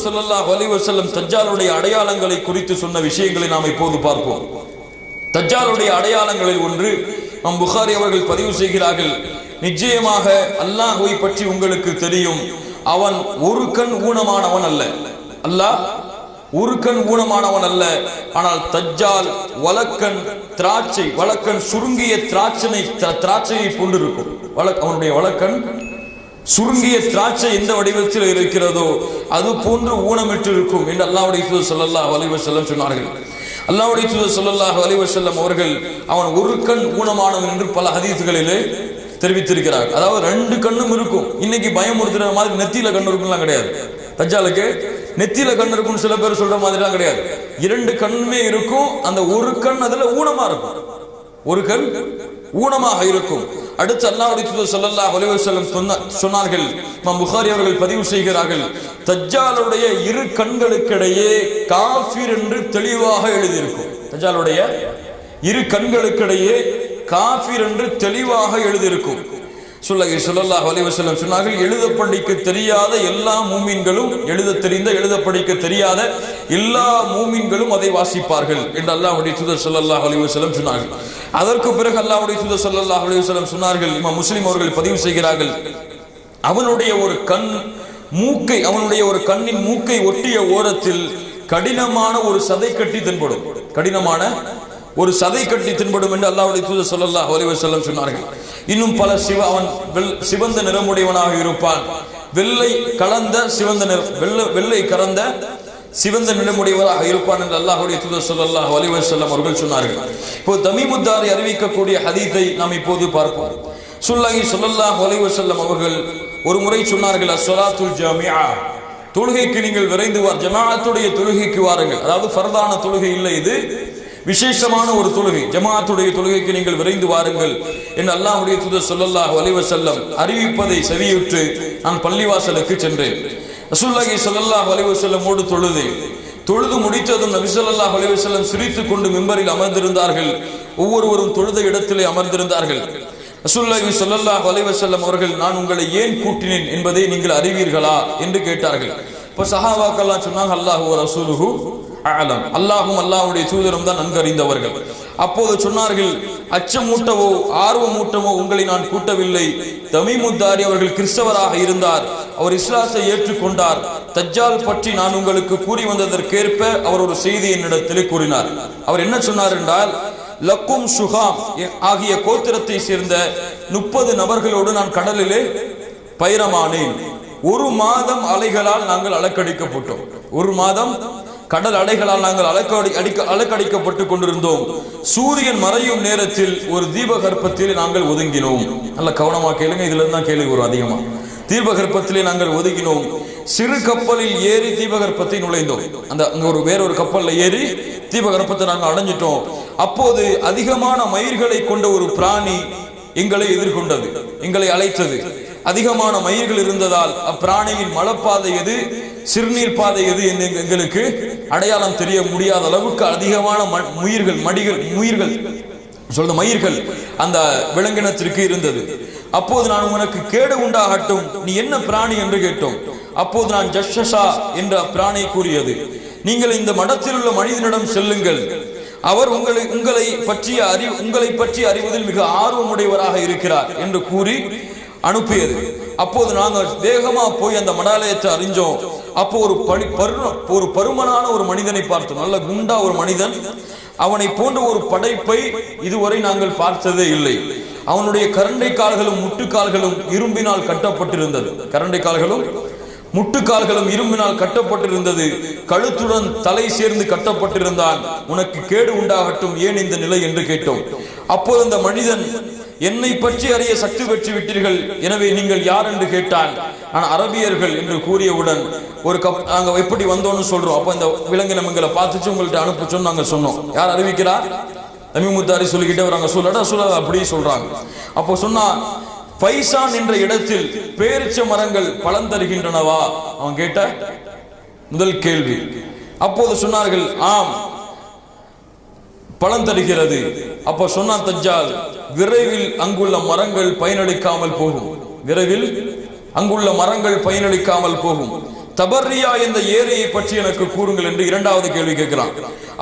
ஸல்லல்லாஹு அலைஹி வஸல்லம் தஜ்ஜாலுடைய அடையாளங்களை குறித்து சொன்ன விஷயங்களை நாம் இப்போது பார்ப்போம். தஜ்ஜாலுடைய அடையாளங்களில் ஒன்று நம் புகாரி அவர்கள் பதிவு செய்கிறார்கள், நிச்சயமாக அல்லாஹ்வை பற்றி உங்களுக்கு தெரியும், அவன் ஒரு கண் ஊனமானவன் அல்ல. அல்லாஹ் ஒரு கண் ஊனமானவன் அல்ல. ஆனால் தஜ்ஜால் வலக்கண் திராட்சை, வலக்கண் சுருங்கிய திராட்சையை கொண்டிருக்கும். அவனுடைய வலக்கண் சுருங்கிய திராட்சை எந்த வடிவத்தில் இருக்கிறதோ அது போன்று ஊனமிட்டு இருக்கும் என்று அல்லாஹ்வுடைய தூதர் ஸல்லல்லாஹு அலைஹி வஸல்லம் சொன்னார்கள். அல்லாஹ்வுடைய தூதர் ஸல்லல்லாஹு அலைஹி வஸல்லம் அவர்கள் அவன் ஒரு கண் ஊனமானவன் என்று பல ஹதீஸ்களிலே தெரிவித்திருக்கிறார். அதாவது ரெண்டு கண்ணும் இருக்கும். இன்னைக்கு பயமுறுத்துற மாதிரி நெத்தியில கண் இருக்கும்லாம் கிடையாது. தஜ்ஜாலுக்கு நெத்தியில கண் இருக்கும்னு சில பேர் சொல்ற மாதிரிலாம் கிடையாது. இரண்டு கண்ணுமே இருக்கும். அந்த ஒரு கண் அதுல ஊனமா இருக்கும், ஒரு கண் ஊனமாக இருக்கும். அடுத்து அல்லாஹ்வுடைய தூதர் ஸல்லல்லாஹு அலைஹி வஸல்லம் சொன்னார்கள், இமாம் புகாரி அவர்கள் பதிவு செய்கிறார்கள், தஜ்ஜாலுடைய இரு கண்களுக்கிடையே காஃபிர் என்று தெளிவாக எழுதியிருக்கும். தஜ்ஜாலுடைய இரு கண்களுக்கிடையே காஃபிர் என்று தெளிவாக எழுதியிருக்கும். ஸல்லல்லாஹு அலைஹி வஸல்லம் சொன்னார்கள், எழுத படிக்க தெரியாத எல்லா மூமின்களும், எழுத தெரிந்த எழுத படிக்க தெரியாத எல்லா மூமின்களும் அதை வாசிப்பார்கள் என்று அல்லாஹ்வுடைய தூதர் ஸல்லல்லாஹு அலைஹி வஸல்லம் சொன்னார்கள். அதற்கு பிறகு அல்லாஹ்வுடைய தூதர் ஸல்லல்லாஹு அலைஹி வஸல்லம் சொன்னார்கள், இமாம் முஸ்லிம் அவர்கள் பதிவு செய்கிறார்கள், அவனுடைய ஒரு கண் மூக்கை, அவனுடைய ஒரு கண்ணின் மூக்கை ஒட்டிய ஓரத்தில் கடினமான ஒரு சதை கட்டி தென்படும், கடினமான ஒரு சதை கட்டி தென்படும் என்று அல்லாஹ்வுடைய தூதர் ஸல்லல்லாஹு அலைஹி வஸல்லம் சொன்னார்கள். இன்னும் பல அவன் சிவந்த நிறமுடையவனாக இருப்பான், வெள்ளை கலந்த சிவந்த நிறம், வெள்ளை கலந்த சிவந்த நிறமுடையவராக இருப்பான் என்று அல்லாஹ்வுடைய தூதர் ஸல்லல்லாஹு அலைஹி வஸல்லம் அவர்கள் சொன்னார்கள். இப்போ தமீமுத்தாரி அறிவிக்கக்கூடிய ஹதீஸை நாம் இப்போது பார்ப்போம். ஸல்லல்லாஹு அலைஹி வஸல்லம் அவர்கள் ஒரு முறை சொன்னார்கள், அஸ்ஸலாத்துல் ஜாமிஆ, தொழுகைக்கு நீங்கள் விரைந்து ஜமாஅத்துடைய தொழுகைக்கு வாருங்கள். அதாவது ஃபர்தான தொழுகை இல்லை, இது விசேஷமான ஒரு தொழுகை, ஜமாஅத்துடைய தொழுகைக்கு நீங்கள் விரைந்து வாருங்கள் என்று அல்லாஹ்வுடைய தூதர் ஸல்லல்லாஹு அலைஹி வஸல்லம் அறிவிப்பதை செவியுற்று நான் பள்ளிவாசலுக்கு சென்றேன். ரசூலுல்லாஹி ஸல்லல்லாஹு அலைஹி வஸல்லமோடு தொழுது முடித்ததும் நபி ஸல்லல்லாஹு அலைஹி வஸல்லம் சிரித்துக் கொண்டு மிம்பரில் அமர்ந்திருந்தார்கள். ஒவ்வொருவரும் தொழுத இடத்திலே அமர்ந்திருந்தார்கள். ரசூலுல்லாஹி ஸல்லல்லாஹு அலைஹி வஸல்லம் அவர்கள், நான் உங்களை ஏன் கூட்டினேன் என்பதை நீங்கள் அறிவீர்களா என்று கேட்டார்கள். இப்ப சஹாபாக்கெல்லாம் சொன்னாங்க, அல்லாஹு வ ரசூலுஹு அஅலம், அல்லாஹ்வும் அல்லாஹ்வுடைய தூதரும் தான் நன்கு அறிந்தவர்கள். அப்போது சொன்னார்கள், அச்சமூட்டவோ ஆர்வமூட்டவோ உங்களை நான் கூட்டவில்லை. தமீமுத்தாரி அவர்கள் கிறிஸ்தவராக இருந்தார், அவர் இஸ்லாத்தை ஏற்றுக்கொண்டார். தஜ்ஜால் பற்றி நான் உங்களுக்கு கூறி வந்ததற்கேற்ப அவர் ஒரு செய்தி என்னிடத்திலே கூறினார். அவர் என்ன சொன்னார் என்றால், லக்கும் சுகாம் ஆகிய கோத்திரத்தை சேர்ந்த 30 நபர்களோடு நான் கடலிலே பயணமானேன். ஒரு மாதம் அலைகளால் நாங்கள் அலக்கடிக்கப்பட்டோம். ஒரு மாதம் கடல் அலைகளால் நாங்கள் அலக்கடிக்கப்பட்டு கொண்டிருந்தோம். சூரியன் மறையும் நேரத்தில் ஒரு தீபகற்பத்தில் நாங்கள் ஒதுங்கினோம். நல்ல கவனமா கேளுங்க, இதுல இருந்தான் கேள்வி வரும் அதிகமா. தீபகற்பத்திலே நாங்கள் ஒதுங்கினோம். சிறு கப்பலில் ஏறி தீபகற்பத்தை நுழைந்தோம். அங்க வேறொரு கப்பல்ல ஏறி தீபகற்பத்தை நாங்கள் அடைஞ்சிட்டோம். அப்போது அதிகமான மயிர்களை கொண்ட ஒரு பிராணி எங்களை எதிர்கொண்டது, எங்களை அழைத்தது. அதிகமான மயிர்கள் இருந்ததால் அப்பிராணியின் மலப்பாதை எது, சிறுநீர் பாதை எது என்று எங்களுக்கு அடையாளம் தெரிய முடியாத அளவுக்கு அதிகமான மயிர்கள் அந்த விலங்கினத்திற்கு இருந்தது. அப்போது நான், உனக்கு கேடு உண்டாகட்டும், நீ என்ன பிராணி என்று கேட்டோம். அப்போது நான் ஜஷஷா என்ற பிராணி கூறியது, நீங்கள் இந்த மடத்தில் உள்ள மனிதனிடம் செல்லுங்கள், அவர் உங்களை பற்றி அறிவதில் மிக ஆர்வமுடையவராக இருக்கிறார் என்று கூறி அனுப்பியது. அப்போது நாங்கள் வேகமா போய் அந்த மடாலயத்தை அறிஞ்சோம். அப்போ ஒரு பருமனான ஒரு மனிதனை பார்த்தோம், நல்ல குண்டா ஒரு மனிதன். அவனை போன்ற ஒரு படைப்பை இதுவரை நாங்கள் பார்த்ததே இல்லை. அவனுடைய கரண்டை கால்களும் முட்டுக்கால்களும் இரும்பினால் கட்டப்பட்டிருந்தது. கரண்டை கால்களும் முட்டுக்கால்களும் இரும்பினால் கட்டப்பட்டிருந்தது. கழுத்துடன் தலை சேர்ந்து கட்டப்பட்டிருந்தான். உனக்கு கேடு உண்டாகட்டும், ஏன் இந்த நிலை என்று கேட்டோம். அப்போது அந்த மனிதன், என்னை பற்றி அறிய சக்தி பெற்று விட்டீர்கள், எனவே நீங்கள் யார் என்று கேட்டான். நான் அரபியர்கள் என்று கூறியவுடன் நாங்க எப்படி வந்தோம்னு சொல்றோம். அப்ப இந்த விலங்கினம் எங்களை பார்த்துச்சு, உங்கள்ட்ட அனுப்ப சொன்னு நாங்க சொன்னோம். யார் அறிவிக்கிறார்? தமீமுத்தாரி சொல்லிக்கிட்டே வராங்க. சொல்ல அப்படி சொல்றாங்க. அப்போ சொன்னா, பைசான் என்ற இடத்தில் பேரிச்ச மரங்கள் பலன் தருகின்றனவா? அவன் கேட்ட முதல் கேள்வி. அப்போது சொன்னார்கள், ஆம், பலன் தருகிறது. அப்ப சொன்னான் தஜ்ஜால், விரைவில் அங்குள்ள மரங்கள் பயனளிக்காமல் போகும், விரைவில் அங்குள்ள மரங்கள் பயனளிக்காமல் போகும். தபர்ரியா என்ற ஏரியை பற்றி எனக்கு கூறுங்கள் என்று இரண்டாவது கேள்வி கேட்கிறான்.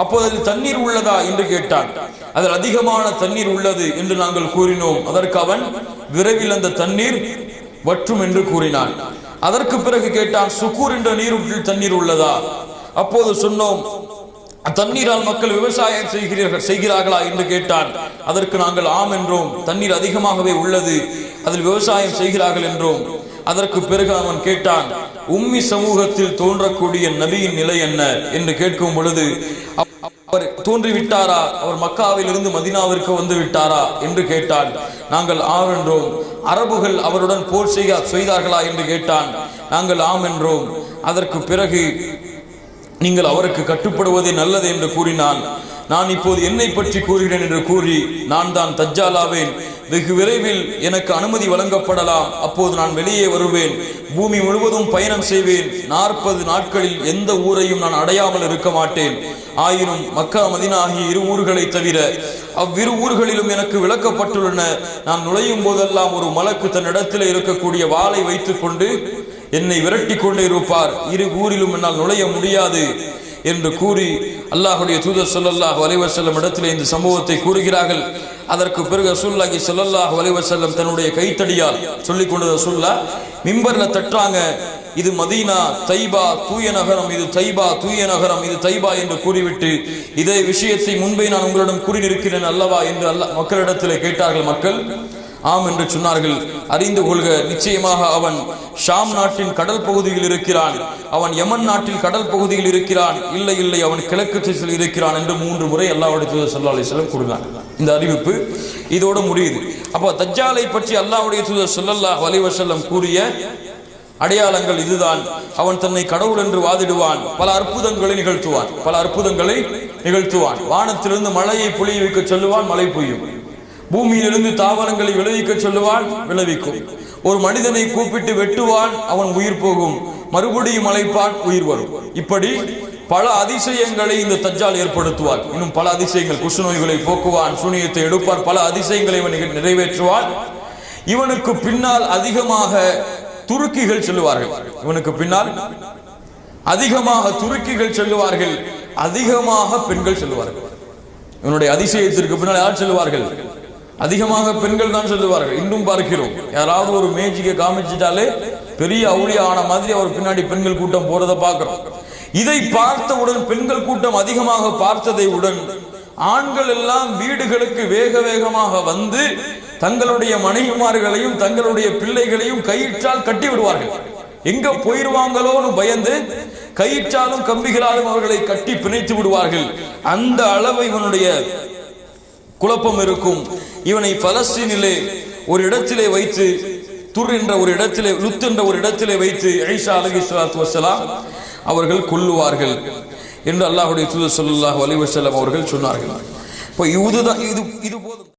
அப்போது அதில் தண்ணீர் உள்ளதா என்று கேட்டான். அதில் அதிகமான தண்ணீர் உள்ளது என்று நாங்கள் கூறினோம். அதற்கு அவன் விரைவில் அந்த தண்ணீர் வற்றும் என்று கூறினான். அதற்கு பிறகு கேட்டான், சுக்கூர் என்ற நீரூற்றில் தண்ணீர் உள்ளதா? அப்போது சொன்னோம், தண்ணீரால் மக்கள் விவசாயம் செய்கிறார்களா என்று கேட்டான். அதற்கு நாங்கள் ஆம் என்றோம், தண்ணீர் அதிகமாகவே உள்ளது, அதில் விவசாயம் செய்கிறார்கள் என்றோம். அதற்கு பிறகு அவன் கேட்டான், உம்மி சமூகத்தில் தோன்றக்கூடிய நபியின் நிலை என்ன என்று கேட்கும் பொழுது, அவர் தோன்றிவிட்டாரா, அவர் மக்காவில் இருந்து மதீனாவிற்கு வந்து விட்டாரா என்று கேட்டான். நாங்கள் ஆம் என்றோம். அரபுகள் அவருடன் போர் செய்தார்களா என்று கேட்டான். நாங்கள் ஆம் என்றோம். அதற்கு பிறகு நீங்கள் அவருக்கு கட்டுப்படுவதே நல்லது என்று கூறினான். நான் இப்போது என்னை பற்றி கூறுகிறேன் என்று கூறி, நான் தான் தஜ்ஜாலாவேன், வெகு விரைவில் எனக்கு அனுமதி வழங்கப்படலாம், அப்போது நான் வெளியே வருவேன், பூமி முழுவதும் பயணம் செய்வேன், 40 நாட்களில் எந்த ஊரையும் நான் அடையாமல் இருக்க மாட்டேன். ஆயினும் மக்கா மதீனா ஆகிய 2 ஊர்களை தவிர அவ்விரு ஊர்களிலும் எனக்கு விளக்கப்பட்டுள்ளன. நான் நுழையும் போதெல்லாம் ஒரு மலக்கு தன்னிடத்தில் இருக்கக்கூடிய வாளை வைத்துக் கொண்டு என்னை விரட்டி கொண்டே இருப்பார். 2 ஊரிலும் என்னால் நுழைய முடியாது என்று கூறி அல்லாஹ்வுடைய தூதர் ஸல்லல்லாஹு அலைஹி வஸல்லம் இடத்திலே இந்த சம்பவத்தை கூறுகிறார்கள். அதற்கு பிறகு ரசூலுல்லாஹி ஸல்லல்லாஹு அலைஹி வஸல்லம் தன்னுடைய கைத்தடியால் சொல்லிக் கொண்ட ரசூலுல்லாஹ் மிம்பர்ல தட்டுறாங்க, இது மதீனா தைபா தூய நகரம், இது தைபா தூய நகரம், இது தைபா என்று கூறிவிட்டு, இதே விஷயத்தை முன்பே நான் உங்களிடம் கூறியிருக்கிறேன் அல்லவா என்று மக்களிடத்தில் கேட்டார்கள். மக்கள் ஆம் என்று சொன்னார்கள். அறிந்து கொள்க, நிச்சயமாக அவன் ஷாம் நாட்டின் கடல் பகுதியில் இருக்கிறான், அவன் யமன் நாட்டில் கடல் பகுதியில் இருக்கிறான், இல்லை இல்லை அவன் கிழக்கு திசையில் இருக்கிறான் என்று 3 முறை அல்லாஹ்வுடைய தூதர் ஸல்லல்லாஹு அலைஹி வஸல்லம் கூறினார். இந்த அறிவிப்பு இதோடு முடியுது. அப்போ தஜ்ஜாலை பற்றி அல்லாஹ்வுடைய தூதர் ஸல்லல்லாஹு அலைஹி வஸல்லம் கூறிய அடையாளங்கள் இதுதான். அவன் தன்னை கடவுள் என்று வாதிடுவான், பல அற்புதங்களை நிகழ்த்துவான். வானத்திலிருந்து மழையை பொழிய வைக்க சொல்லுவான், மழை பொய்யும். பூமியிலிருந்து தாவரங்களை விளைவிக்க சொல்லுவான், விளைவிக்கும். ஒரு மனிதனை கூப்பிட்டு வெட்டுவான், அவன் உயிர் போகும், மறுபடியும் அழைப்பான், உயிர் வரும். இப்படி பல அதிசயங்களை இந்த தஜ்ஜால் ஏற்படுத்துவான். இன்னும் பல அதிசயங்கள், குஷ்ண நோய்களை போக்குவான், சூனியத்தை எடுப்பான், பல அதிசயங்களை இவன் நிறைவேற்றுவான். இவனுக்கு பின்னால் அதிகமாக துருக்கிகள் செல்லுவார்கள். இவனுக்கு பின்னால் அதிகமாக துருக்கிகள் செல்லுவார்கள், அதிகமாக பெண்கள் செல்லுவார்கள். இவனுடைய அதிசயத்திற்கு பின்னால் யார் செல்லுவார்கள்? அதிகமாக பெண்கள் தான் செல்லுவார்கள். இன்னும் பார்க்கிறோம், யாராவது ஒரு மேஜிக்கை காமிச்சிட்டாலே பெரிய அவுளியா ஆன மாதிரி அவர் பின்னாடி பெண்கள் கூட்டம் போறதை பார்க்கிறோம். இதை பார்த்தவுடன், பெண்கள் கூட்டம் அதிகமாக பார்த்ததை உடன் ஆண்கள் எல்லாம் வீடுகளுக்கு வேக வேகமாக வந்து தங்களுடைய மனைவிமார்களையும் தங்களுடைய பிள்ளைகளையும் கயிற்றால் கட்டி விடுவார்கள். எங்க போயிருவாங்களோன்னு பயந்து கயிற்றாலும் கம்பிகளாலும் அவர்களை கட்டி பிணைத்து விடுவார்கள். அந்த அளவு இவனுடைய குழப்பம் இருக்கும். இவனை பலஸ்தீனிலே ஒரு இடத்திலே வைத்து, துர் என்ற ஒரு இடத்திலே, லுத் என்ற ஒரு இடத்திலே வைத்து ஈசா அலைஹிஸ்ஸலாத்து வஸ்ஸலாம் அவர்கள் கொல்லுவார்கள் என்று அல்லாஹ்வுடைய தூதர் ஸல்லல்லாஹு அலைஹி வஸல்லம் அவர்கள் சொன்னார்கள். இப்போ இது போதும்.